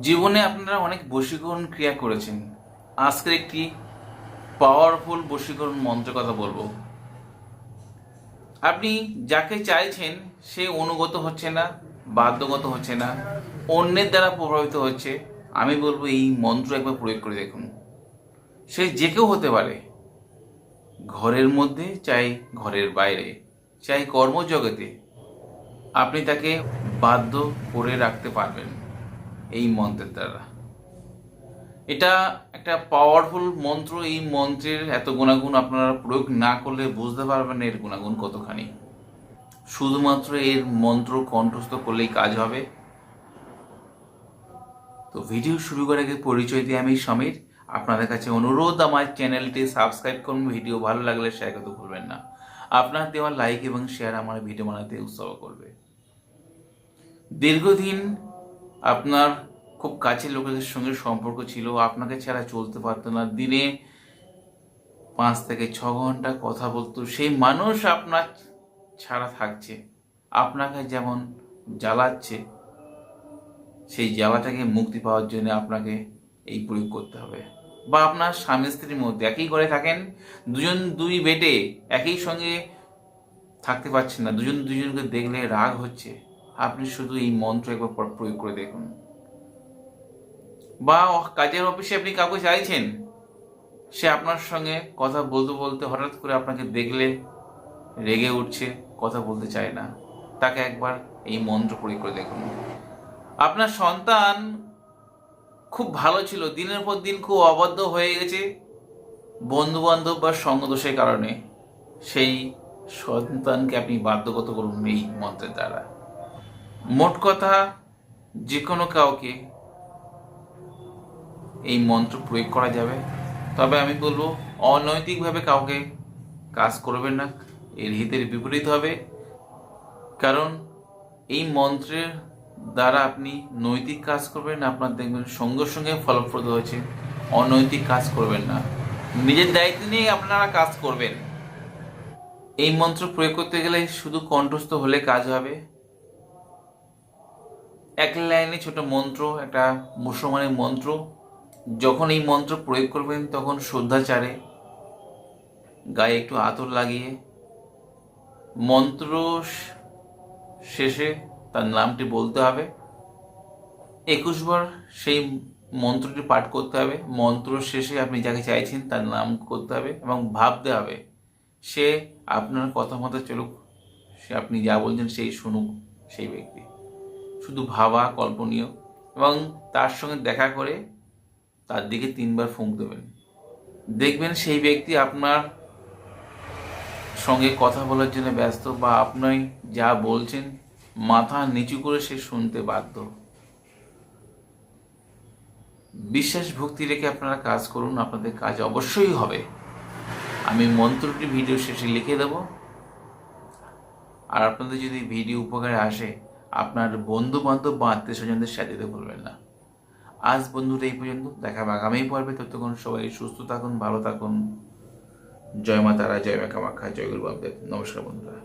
জীবনে আপনারা অনেক বশীকরণ ক্রিয়া করেছেন। আজকের একটি পাওয়ারফুল বশীকরণ মন্ত্রের কথা বলবো। আপনি যাকে চাইছেন সে অনুগত হচ্ছে না, বাধ্যগত হচ্ছে না, অন্যের দ্বারা প্রভাবিত হচ্ছে। আমি বলবো এই মন্ত্র একবার প্রয়োগ করে দেখুন। সে যে কেউ হতে পারে, ঘরের মধ্যে চাই ঘরের বাইরে, চাই কর্মজগতে। আপনি তাকে বাধ্য করে রাখতে পারবেন এই মন্ত্রের দ্বারা। এটা একটা পাওয়ারফুল মন্ত্র। এই মন্ত্রের এত গুণাগুণ আপনারা প্রয়োগ না করলে বুঝতে পারবেন এর গুণাগুণ কতখানি। শুধুমাত্র এর মন্ত্র কণ্ঠস্থ করলেই কাজ হবে। তো ভিডিও শুরু করার আগে পরিচয় দিয়ে আমি সমীর। আপনাদের কাছে অনুরোধ, আমার চ্যানেলটি সাবস্ক্রাইব করুন। ভিডিও ভালো লাগলে শেয়ার করতে ভুলবেন না। আপনার দেওয়া লাইক এবং শেয়ার আমার ভিডিও বানাতে উৎসাহ করবে। দীর্ঘদিন আপনার খুব কাছের লোকেদের সঙ্গে সম্পর্ক ছিল, আপনাকে ছাড়া চলতে পারতো না, দিনে 5 থেকে 6 ঘন্টা কথা বলতো, সেই মানুষ আপনার ছাড়া থাকছে, আপনাকে যেমন জ্বালাচ্ছে, সেই জ্বালাটাকে মুক্তি পাওয়ার জন্য আপনাকে এই প্রয়োগ করতে হবে। বা আপনার স্বামী স্ত্রীর মধ্যে একই ঘরে থাকেন, দুজন দুই বেডে একই সঙ্গে থাকতে পারছেন না, দুজন দুজনকে দেখলে রাগ হচ্ছে, আপনি শুধু এই মন্ত্র একবার প্রয়োগ করে দেখুন। বা কাজের অফিসে আপনি কাউকে চাইছেন, সে আপনার সঙ্গে কথা বলতে বলতে হঠাৎ করে আপনাকে দেখলে রেগে উঠছে, কথা বলতে চায় না, তাকে একবার এই মন্ত্র প্রয়োগ করে দেখুন। আপনার সন্তান খুব ভালো ছিল, দিনের পর দিন খুব অবাধ্য হয়ে গেছে বন্ধু বান্ধব বা সঙ্গদোষের কারণে, সেই সন্তানকে আপনি বাধ্যগত করুন এই মন্ত্রের দ্বারা। মোট কথা, যে কোনো কাউকে এই মন্ত্র প্রয়োগ করা যাবে। তবে আমি বলবো অনৈতিকভাবে কাউকে কাজ করবেন না, এর হিতের বিপরীত হবে। কারণ এই মন্ত্রের দ্বারা আপনি নৈতিক কাজ করবেন, আপনার দেখবেন সঙ্গে সঙ্গে ফলপ্রদ হয়েছে। অনৈতিক কাজ করবেন না, নিজের দায়িত্ব নিয়ে আপনারা কাজ করবেন। এই মন্ত্র প্রয়োগ করতে গেলে শুধু কণ্ঠস্থ হলে কাজ হবে। এক লাইনে ছোট মন্ত্র, একটা মুসলমানের মন্ত্র। যখন এই মন্ত্র প্রয়োগ করবেন তখন শ্রদ্ধাচারে গায়ে একটু আতর লাগিয়ে মন্ত্র শেষে তার নামটি বলতে হবে। 21 বার সেই মন্ত্রটি পাঠ করতে হবে। মন্ত্র শেষে আপনি যাকে চাইছেন তার নাম করতে হবে এবং ভাবতে হবে সে আপনার কথা মতো চলুক, সে আপনি যা বলছেন সেই শুনুক সেই ব্যক্তি। শুধু ভাবা কল্পনীয়। এবং তার সঙ্গে দেখা করে তার দিকে 3 বার ফুঁক দেবেন। দেখবেন সেই ব্যক্তি আপনার সঙ্গে কথা বলার জন্য ব্যস্ত, বা আপনি যা বলছেন মাথা নিচু করে সে শুনতে বাধ্য। বিশ্বাস ভক্তি রেখে আপনারা কাজ করুন, আপনাদের কাজ অবশ্যই হবে। আমি মন্ত্রটি ভিডিও শেষে লিখে দেব। আর আপনাদের যদি ভিডিও উপকারে আসে, আপনার বন্ধু বান্ধব বা আত্মীয় স্বজনদের সাথে দিতে ভুলবেন না। আজ বন্ধুরা এই পর্যন্ত, দেখা হবে আগামী পর্বে। ততক্ষণ সবাই সুস্থ থাকুন, ভালো থাকুন। জয় মা তারা, জয় মা কামাখ্যা, জয় গুরু বামদেব। নমস্কার বন্ধুরা।